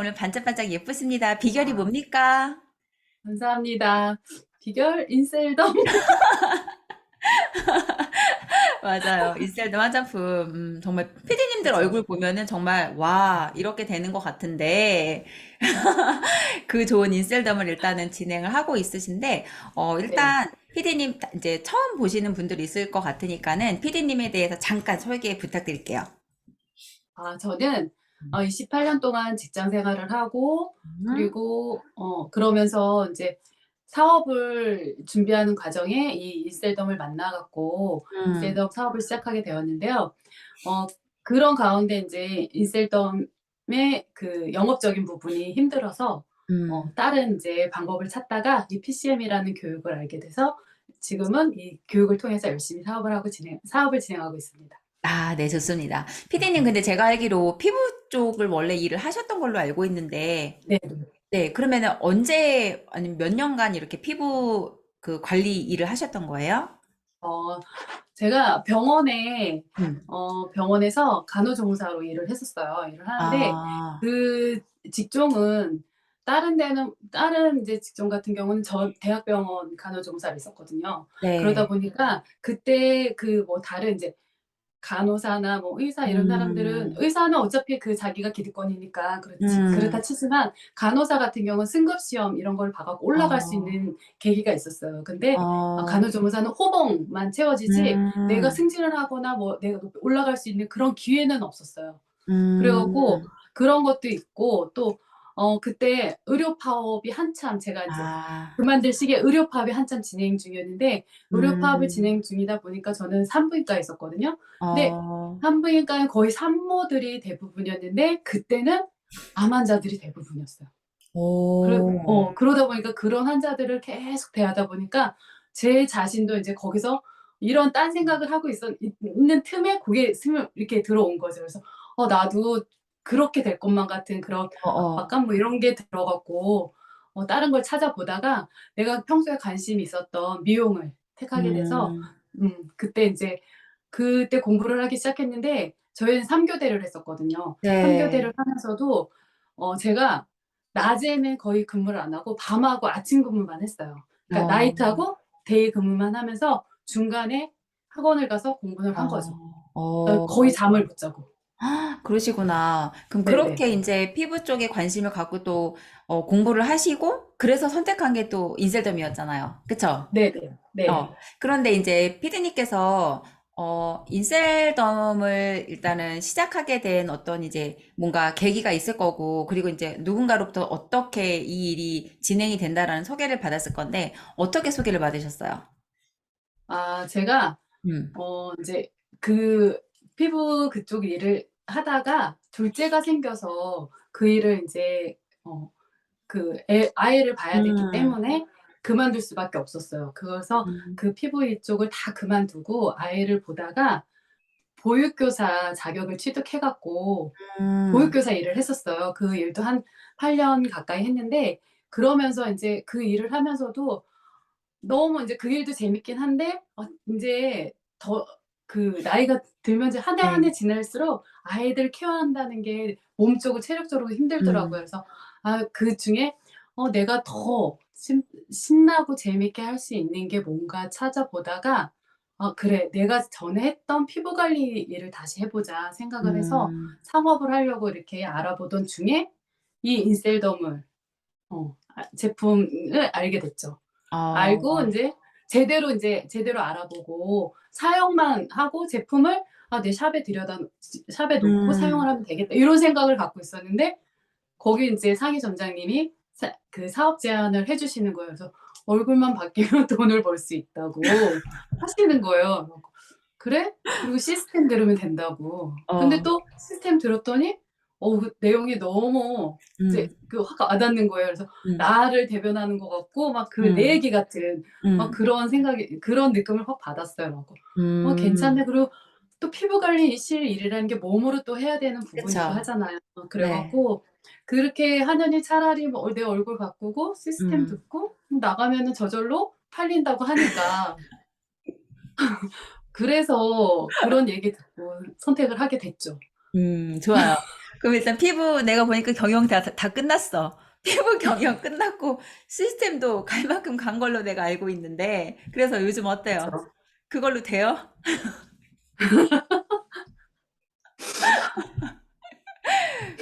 오늘 반짝반짝 예쁘십니다. 비결이 아, 뭡니까? 감사합니다. 비결 인셀덤. 맞아요. 인셀드 화장품. 정말 피디님들 그쵸. 얼굴 보면은 정말 와, 이렇게 되는 것 같은데 그 좋은 인셀덤을 일단은 진행을 하고 있으신데 네. 일단 피디님 이제 처음 보시는 분들이 있을 것 같으니까는 피디님에 대해서 잠깐 소개 부탁드릴게요. 저는 28년 동안 직장 생활을 하고, 음, 그리고 그러면서 이제 사업을 준비하는 과정에 이 인셀덤을 만나갖고 음, 인셀덤 사업을 시작하게 되었는데요. 어, 그런 가운데 이제 인셀덤의 그 영업적인 부분이 힘들어서 음. 다른 이제 방법을 찾다가 이 PCM이라는 교육을 알게 돼서 지금은 이 교육을 통해서 열심히 사업을 진행하고 있습니다. 아, 네, 좋습니다. 피디님, 근데 제가 알기로 피부 쪽을 원래 일을 하셨던 걸로 알고 있는데, 네. 네, 그러면은 언제, 아니면 몇 년간 이렇게 피부 그 관리 일을 하셨던 거예요? 어, 제가 음. 병원에서 간호조무사로 일을 했었어요. 일을 하는데, 아, 그 직종은 다른 이제 직종 같은 경우는 저 대학병원 간호조무사를 있었거든요. 그러다 네. 보니까 그때 그 뭐 다른 이제 간호사나 뭐 의사 이런 사람들은 음, 의사는 어차피 그 자기가 기득권이니까 그렇다 음, 치지만 간호사 같은 경우는 승급 시험 이런 걸 봐갖고 올라갈 수 어, 있는 계기가 있었어요. 근데 어, 간호조무사는 호봉만 채워지지 내가 음, 승진을 하거나 뭐 내가 높이 올라갈 수 있는 그런 기회는 없었어요. 그래갖고 음, 그런 것도 있고 또 그때 의료 파업이 한참 제가 이제 아, 그만둘 시기에 의료 파업이 한참 진행 중이었는데 의료 파업을 음, 진행 중이다 보니까 저는 산부인과에 있었거든요. 근데 어, 산부인과는 거의 산모들이 대부분이었는데 그때는 암 환자들이 대부분이었어요. 오, 그러다 보니까 그런 환자들을 계속 대하다 보니까 제 자신도 이제 거기서 이런 딴 생각을 하고 있는 틈에 그게 이렇게 들어온 거죠. 그래서 나도 그렇게 될 것만 같은 그런 어, 어, 압박감 뭐 이런 게 들어갖고 다른 걸 찾아보다가 내가 평소에 관심이 있었던 미용을 택하게 돼서 음, 그때 이제 그때 공부를 하기 시작했는데 저희는 3교대를 했었거든요. 3교대를 네, 하면서도 제가 낮에는 거의 근무를 안 하고 밤하고 아침 근무만 했어요. 그러니까 어, 나이트하고 데이 근무만 하면서 중간에 학원을 가서 공부를 한 거죠. 어, 그러니까 거의 어. 잠을 못 자고. 그러시구나. 그럼 네네. 그렇게 이제 피부 쪽에 관심을 갖고 또 공부를 하시고 그래서 선택한 게 또 인셀덤이었잖아요. 그쵸? 네네. 네. 그런데 이제 피디님께서 인셀덤을 일단은 시작하게 된 어떤 이제 뭔가 계기가 있을 거고 그리고 이제 누군가로부터 어떻게 이 일이 진행이 된다라는 소개를 받았을 건데 어떻게 소개를 받으셨어요? 제가 음. 이제 그 피부 그쪽 일을 하다가 둘째가 생겨서 그 일을 이제 아이를 봐야 됐기 음. 때문에 그만둘 수밖에 없었어요. 그래서 음. 그 피부 이쪽을 다 그만두고 아이를 보다가 보육교사 자격을 취득해 갖고 음. 보육교사 일을 했었어요. 그 일도 한 8년 가까이 했는데 그러면서 인제 그 일을 하면서도 너무 인제 그 일도 재밌긴 한데 인제 더 그 나이가 들면서 한 해 한 네. 해 지날수록 아이들 케어한다는 게 몸적으로 체력적으로 힘들더라고요. 음. 그래서 그중에 내가 더 신나고 재밌게 할 수 있는 게 뭔가 찾아보다가 '그래. 내가 전에 했던 피부 관리 일을 다시 해 보자.' 생각을 해서 음. 창업을 하려고 이렇게 알아보던 중에 이 인셀덤을 제품을 알게 됐죠. 알고 어. 인제 제대로 알아보고 사용만 하고 제품을 '내 샵에 놓고 음. 사용을 하면 되겠다.' 이런 생각을 갖고 있었는데 거기 인제 상위 점장님이 그 사업 제안을 해 주시는 거예요. 그래서 얼굴만 바뀌면 돈을 벌 수 있다고 하시는 거예요. 그래 갖고 "그래?" 그리고 시스템 들으면 된다고. 근데 어. 또 시스템 들었더니 그 내용이 너무 이제 음. 확 와닿는 거예요. 그래서 음. 나를 대변하는 것 같고 막 내 음. 얘기 같은 음. 그런 느낌을 확 받았어요. 그래 갖고 괜찮네. 음. 그리고 또 피부 관리실 일이라는 게 몸으로 또 해야 되는 부분이고 그쵸. 하잖아요. 그래 네. 갖고 그렇게 하느니 차라리 뭐 내 얼굴 바꾸고 시스템 음. 듣고 나가면은 저절로 팔린다고 하니까 그래서 그런 얘기 듣고 선택을 하게 됐죠. 좋아요. 그럼 일단 피부 내가 보니까 경영 다 끝났어. 피부 경영 끝났고 시스템도 갈 만큼 간 걸로 내가 알고 있는데 그래서 요즘 어때요? 그쵸. 그걸로 돼요?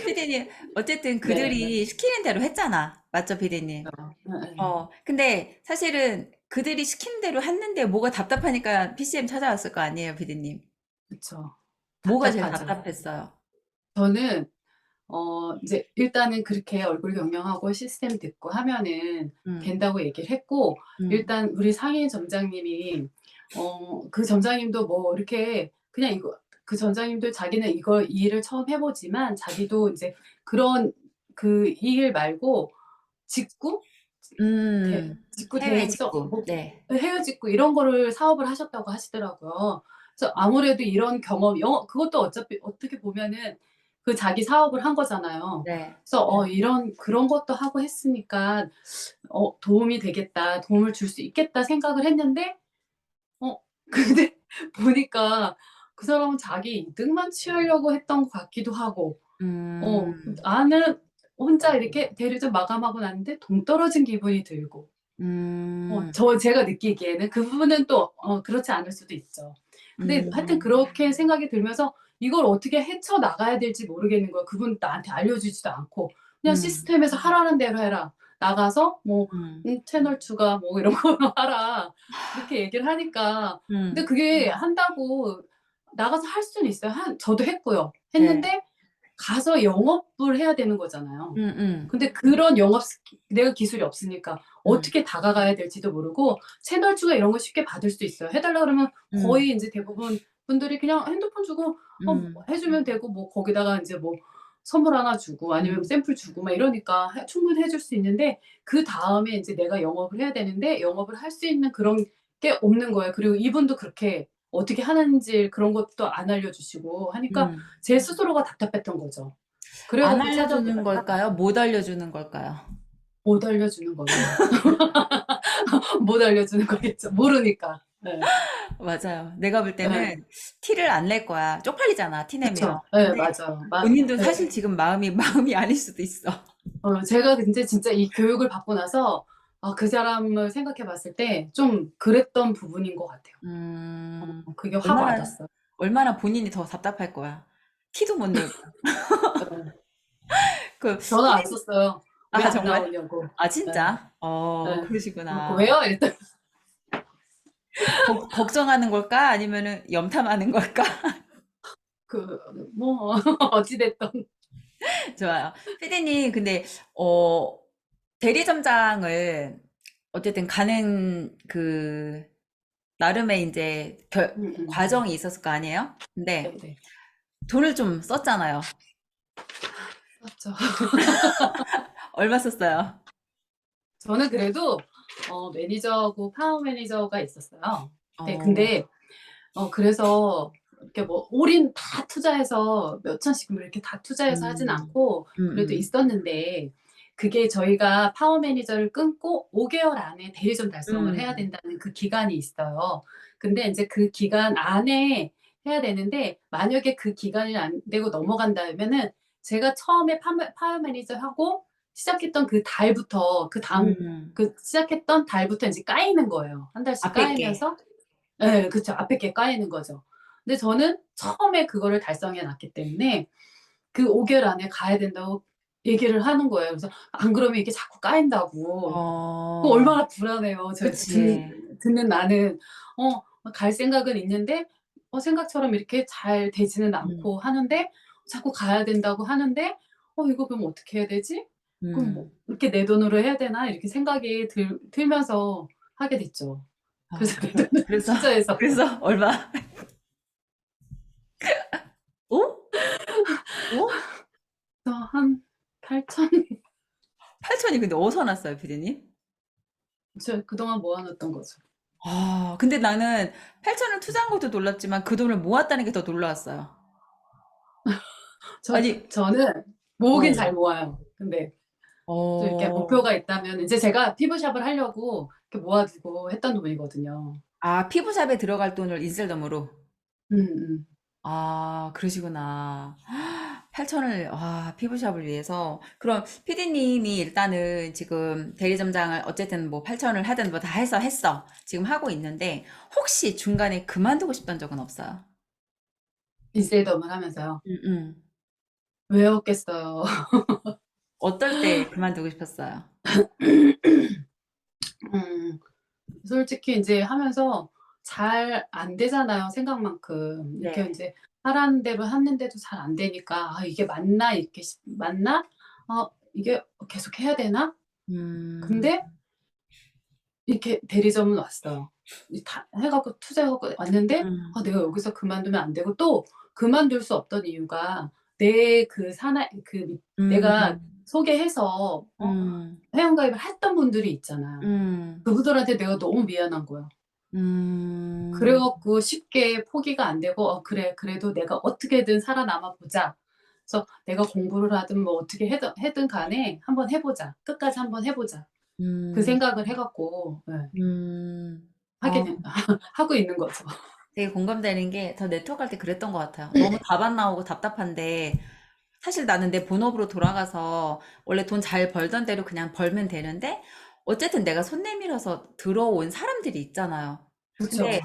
피디님, 어쨌든 네, 네. 그들이 시키는 대로 했잖아. 맞죠, 피디님? 그쵸. 네, 근데 사실은 그들이 시키는 대로 했는데 뭐가 답답하니까 PCM 찾아왔을 거 아니에요, 피디님? 그쵸. 뭐가 제일 답답하죠. 답답했어요? 저는 이제 일단은 그렇게 얼굴 경영하고 시스템 듣고 하면은 음, 된다고 얘기를 했고, 음, 일단 우리 상임 점장님이 그 점장님도 뭐 이렇게 그냥 이거, 그 점장님도 자기는 이걸 이 일을 처음 해 보지만 자기도 이제 그런 그 이 일 말고 직구 직구 해외 대행성 직구. 뭐 네, 해외 직구 이런 거를 사업을 하셨다고 하시더라고요. 그래서 아무래도 이런 경험, 영어 그것도 어차피 어떻게 보면은 그 자기 사업을 한 거잖아요. 네. 그래서 이런 그런 것도 하고 했으니까 '도움이 되겠다. 도움을 줄 수 있겠다.' 생각을 했는데 근데 보니까 그 사람은 자기 이득만 취하려고 했던 것 같기도 하고 음, 나는 혼자 이렇게 대리점 마감하고 났는데 동떨어진 기분이 들고 음, 제가 느끼기에는 그 부분은 또 그렇지 않을 수도 있죠. 근데 하여튼 음, 그렇게 생각이 들면서 이걸 어떻게 헤쳐나가야 될지 모르겠는 거야. 그분 나한테 알려주지도 않고 그냥 음, 시스템에서 하라는 대로 해라. 나가서 뭐 음, 채널 추가 뭐 이런 걸로 하라. 이렇게 얘기를 하니까 근데 음, 그게 한다고 나가서 할 수는 있어요. 저도 했고요. 네, 했는데 가서 영업을 해야 되는 거잖아요. 음, 음, 근데 그런 영업 내가 기술이 없으니까 음, 어떻게 다가가야 될지도 모르고 채널 추가 이런 거 쉽게 받을 수도 있어요. 해 달라 그러면 음, 거의 인제 대부분 분들이 그냥 핸드폰 주고 음, 해 주면 되고 뭐 거기다가 인제 뭐 선물 하나 주고 아니면 음, 샘플 주고 막 이러니까 충분히 해줄 수 있는데 그다음에 인제 내가 영업을 해야 되는데 영업을 할 수 있는 그런 게 없는 거예요. 그리고 이분도 그렇게 어떻게 하는지 그런 것도 안 알려주시고 하니까 음. 제 스스로가 답답했던 거죠. 그래 안 갖고 알려주는 찾아보다가 걸까요? 못 알려주는 걸까요? 못 알려주는 거예요. 못 알려주는 거겠죠. 모르니까. 예. 맞아요. 내가 볼 예. 때는 티를 안 낼 거야. 쪽팔리잖아, 티 내면. 그쵸. 예, 근데 맞아요. 본인도 예. 사실 지금 마음이 아닐 수도 있어. 제가 근데 진짜 이 교육을 받고 나서 그 사람을 생각해 봤을 때 좀 그랬던 부분인 것 같아요. 음, 그게 확 얼마나, 와닿았어요. 얼마나 본인이 더 답답할 거야. 티도 못 내고. 예. 그, 전화 안 피디님, 썼어요. 왜 아, 안 정말? 나오냐고. 아, 예. 진짜? 예. 그래 그러시구나. "왜요?" 이랬더니 걱정하는 걸까? 아니면은 염탐하는 걸까? 그 뭐 어찌 됐든 좋아요. 피디님, 근데, 어, 대리점장을 어쨌든 가는 나름의 이제 과정이 있었을 거 아니에요? 근데 네네. 돈을 좀 썼잖아요. 맞죠. 얼마 썼어요? 저는 그래도 매니저하고 파워 매니저가 있었어요. 네, 어, 근데 그래서 이렇게 뭐 올인 다 투자해서 몇 천씩 뭐 이렇게 다 투자해서 하진 음, 않고 음, 그래도 음, 있었는데 그게 저희가 파워 매니저를 끊고 5개월 안에 대리점 달성을 해야 음, 된다는 그 기간이 있어요. 근데 인제 그 기간 안에 해야 되는데 만약에 그 기간이 안 되고 넘어간다면은 제가 처음에 파워 매니저하고 시작했던 그 달부터 그다음 음. 그 시작했던 달부터 인제 까이는 거예요. 한 달씩 앞에 게. 까이면서 예, 그쵸. 앞에 게 까이는 거죠. 근데 저는 처음에 그거를 달성해 놨기 때문에 그 5 개월 안에 가야 된다고 얘기를 하는 거예요. 그래서 안 그러면 이게 자꾸 까인다고. 그 어, 얼마나 불안해요. 저 그치. 듣는 나는. 갈 생각은 있는데 생각처럼 이렇게 잘 되지는 음, 않고 하는데 자꾸 가야 된다고 하는데 '이거 그럼 어떻게 해야 되지? 그럼 뭐 음. 이렇게 내 돈으로 해야 되나?' 이렇게 생각이 들면서 하게 됐죠. 그래서 내 돈을 그래서, 투자해서 그래서 얼마? 오? 오? 한 8천 8천이 근데 어디서 났어요, 피디님? 저 그동안 모아 놨던 거죠. 근데 나는 8천을 투자한 것도 놀랍지만 그 돈을 모았다는 게 더 놀라웠어요. 아니, 저는 모으긴 어, 잘 모아요. 근데 또 이렇게 어, 목표가 있다면 이제 제가 피부샵을 하려고 이렇게 모아 두고 했던 돈이거든요. 피부샵에 들어갈 돈을 인셀덤으로. 음음. 그러시구나. 8천을, 와, 피부샵을 위해서. 그럼 피디님이 일단은 지금 대리점장을 어쨌든 뭐 8천을 하든 뭐 다 해서 했어. 지금 하고 있는데, 혹시 중간에 그만두고 싶던 적은 없어요? 인셀덤을 하면서요. 응, 응. 왜 없겠어요. 어떨 때 그만두고 싶었어요? 음, 솔직히 이제 하면서 잘 안 되잖아요, 생각만큼. 이렇게 네. 이제 하라는 대로 했는데도 잘 안 되니까, 아, 이게 맞나? 이렇게 맞나? 이게 계속 해야 되나? 음, 근데 이렇게 대리점은 왔어요. 다 해갖고 투자해갖고 왔는데, 음, 내가 여기서 그만두면 안 되고, 또 그만둘 수 없던 이유가 내 그 내가 음, 소개해서 음, 회원가입을 했던 분들이 있잖아요. 음, 그분들한테 내가 너무 미안한 거야. 음, 그래갖고 쉽게 포기가 안 되고, 그래, 그래도 내가 어떻게든 살아남아 보자. 그래서 내가 공부를 하든 뭐 어떻게 해든 간에 한번 해보자. 끝까지 한번 해보자. 그 음, 생각을 해갖고, 네, 어, 하고 있는 거죠. 되게 공감되는 게, 저 네트워크 할 때 그랬던 것 같아요. 너무 답 안 나오고 답답한데, 사실 나는 내 본업으로 돌아가서 원래 돈 잘 벌던 대로 그냥 벌면 되는데, 어쨌든 내가 손 내밀어서 들어온 사람들이 있잖아요. 그렇죠. 근데,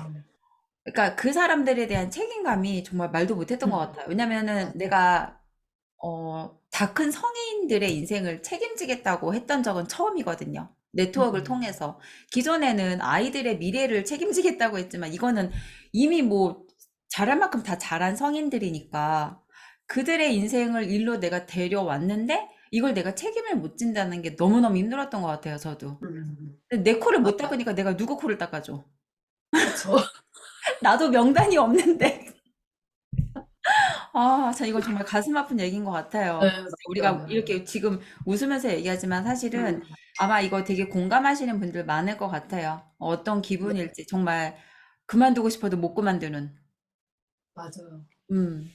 그러니까 그 사람들에 대한 책임감이 정말 말도 못했던 것 같아요. 왜냐면은 내가 다 큰 성인들의 인생을 책임지겠다고 했던 적은 처음이거든요. 네트워크를 음, 통해서. 기존에는 아이들의 미래를 책임지겠다고 했지만, 이거는 이미 뭐, 잘할 만큼 다 잘한 성인들이니까, 그들의 인생을 일로 내가 데려왔는데, 이걸 내가 책임을 못 진다는 게 너무너무 힘들었던 것 같아요, 저도. 근데 내 코를 못 맞아요. 닦으니까 내가 누구 코를 닦아줘? 그쵸. 나도 명단이 없는데. 아, 참, 이건 정말 가슴 아픈 얘기인 것 같아요. 네, 진짜 우리가 맞아요. 이렇게 지금 웃으면서 얘기하지만 사실은 음, 아마 이거 되게 공감하시는 분들 많을 것 같아요. 어떤 네, 기분일지 정말 그만두고 싶어도 못 그만두는. 맞아요.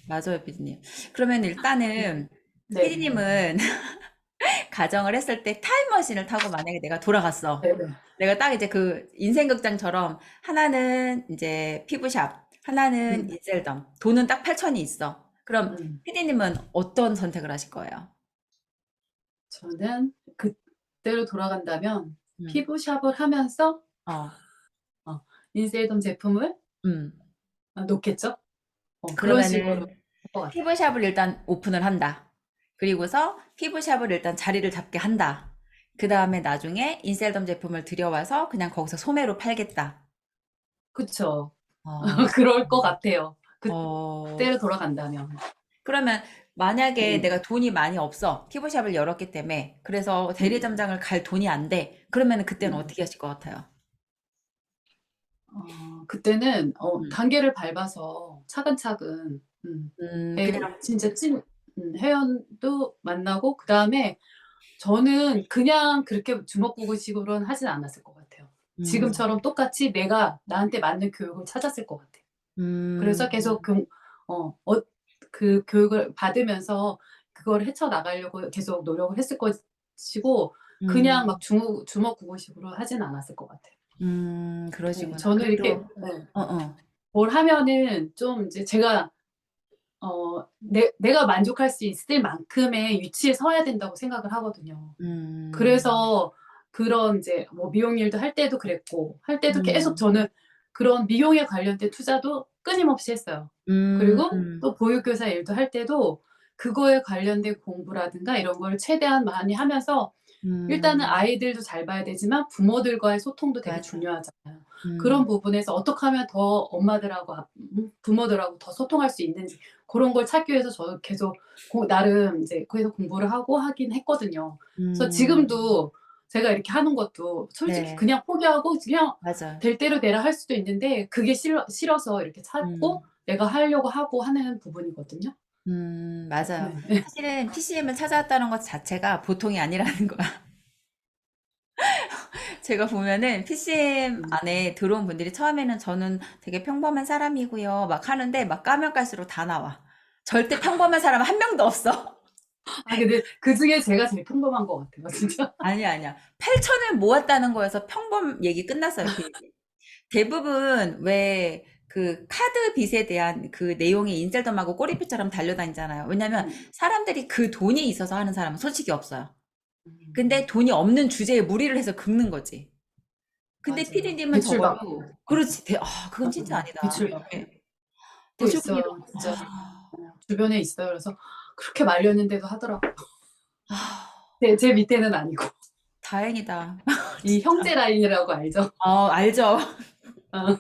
맞아요, 피디님. 그러면 일단은 네, 피디님은 가정을 했을 때 타임머신을 타고 만약에 내가 돌아갔어. 네, 네. 내가 딱 이제 그 인생극장처럼 하나는 이제 피부샵, 하나는 음, 인셀덤, 돈은 딱 8천이 있어. 그럼 음. 피디님은 어떤 선택을 하실 거예요? 저는 그때로 돌아간다면 음. 피부샵을 하면서 어, 어, 인셀덤 제품을 음. 놓겠죠? 그런 식으로 그러면은 할 것 같아요. 피부샵을 일단 오픈을 한다. 그리고서 피부샵을 일단 자리를 잡게 한다. 그 다음에 나중에 인셀덤 제품을 들여와서 그냥 거기서 소매로 팔겠다. 그쵸. 어, 그럴 것 같아요. 어, 그때로 돌아간다면. 그러면 만약에 음, 내가 돈이 많이 없어. 피부샵을 열었기 때문에. 그래서 음, 대리점장을 갈 돈이 안 돼. 그러면 그때는 음. 어떻게 하실 것 같아요? 그때는 음, 단계를 밟아서 차근차근 그냥, 진짜 회원도 만나고 그다음에 저는 그냥 그렇게 주먹구구식으로는 하진 않았을 것 같아요. 음, 지금처럼 똑같이 내가 나한테 맞는 교육을 찾았을 것 같아요. 그래서 음, 계속 그 교육을 받으면서 그걸 헤쳐나가려고 계속 노력을 했을 것이고 그냥 음, 막 주먹구구식으로 하진 않았을 것 같아요. 네, 그러시구나. 저는 이렇게 그래도, 어, 어, 뭘 하면은 좀 이제 제가 내가 만족할 수 있을 만큼의 위치에 서야 된다고 생각을 하거든요. 음, 그래서 그런 이제 뭐 미용 일도 할 때도 그랬고 할 때도 계속 음, 저는 그런 미용에 관련된 투자도 끊임없이 했어요. 음, 그리고 또 보육교사 일도 할 때도 그거에 관련된 공부라든가 이런 걸 최대한 많이 하면서 일단은 음, 아이들도 잘 봐야 되지만 부모들과의 소통도 되게 맞아. 중요하잖아요. 그런 음, 부분에서 어떻게 하면 더 엄마들하고 부모들하고 더 소통할 수 있는지 그런 걸 찾기 위해서 저도 계속 나름 이제 거기서 공부를 하고 하긴 했거든요. 그래서 음, 지금도 제가 이렇게 하는 것도 솔직히 네, 그냥 포기하고 그냥 맞아. 될 대로 되라 할 수도 있는데 그게 싫어서 이렇게 음, 찾고 내가 하려고 하고 하는 부분이거든요. 맞아요. 네. 사실은 PCM을 찾아왔다는 것 자체가 보통이 아니라는 거야. 제가 보면은 PCM 음. 안에 들어온 분들이 처음에는 저는 되게 평범한 사람이고요. 막 하는데 막 까면 깔수록 다 나와. 절대 평범한 사람 한 명도 없어. 근데 그중에 제가 제일 평범한 것 같아요, 진짜. 아니야, 아니야. 8천을 모았다는 거에서 평범 얘기 끝났어요, 피디님. 대부분 왜 그 카드 빚에 대한 그 내용이 인셀덤하고 꼬리표처럼 달려다니잖아요. 왜냐면 사람들이 그 돈이 있어서 하는 사람은 솔직히 없어요. 근데 돈이 없는 주제에 무리를 해서 긁는 거지. 근데 맞아요. 피디님은 대출 적어도 받고. 그렇지. 그건 진짜 아니다. 대출 받고. 예. 또 대출 있어요. 금리도 진짜 주변에 있어요. 그래서 그렇게 말렸는데도 하더라고요. 제 밑에는 아니고. 다행이다. 이 형제 라인이라고 알죠? 알죠. 어.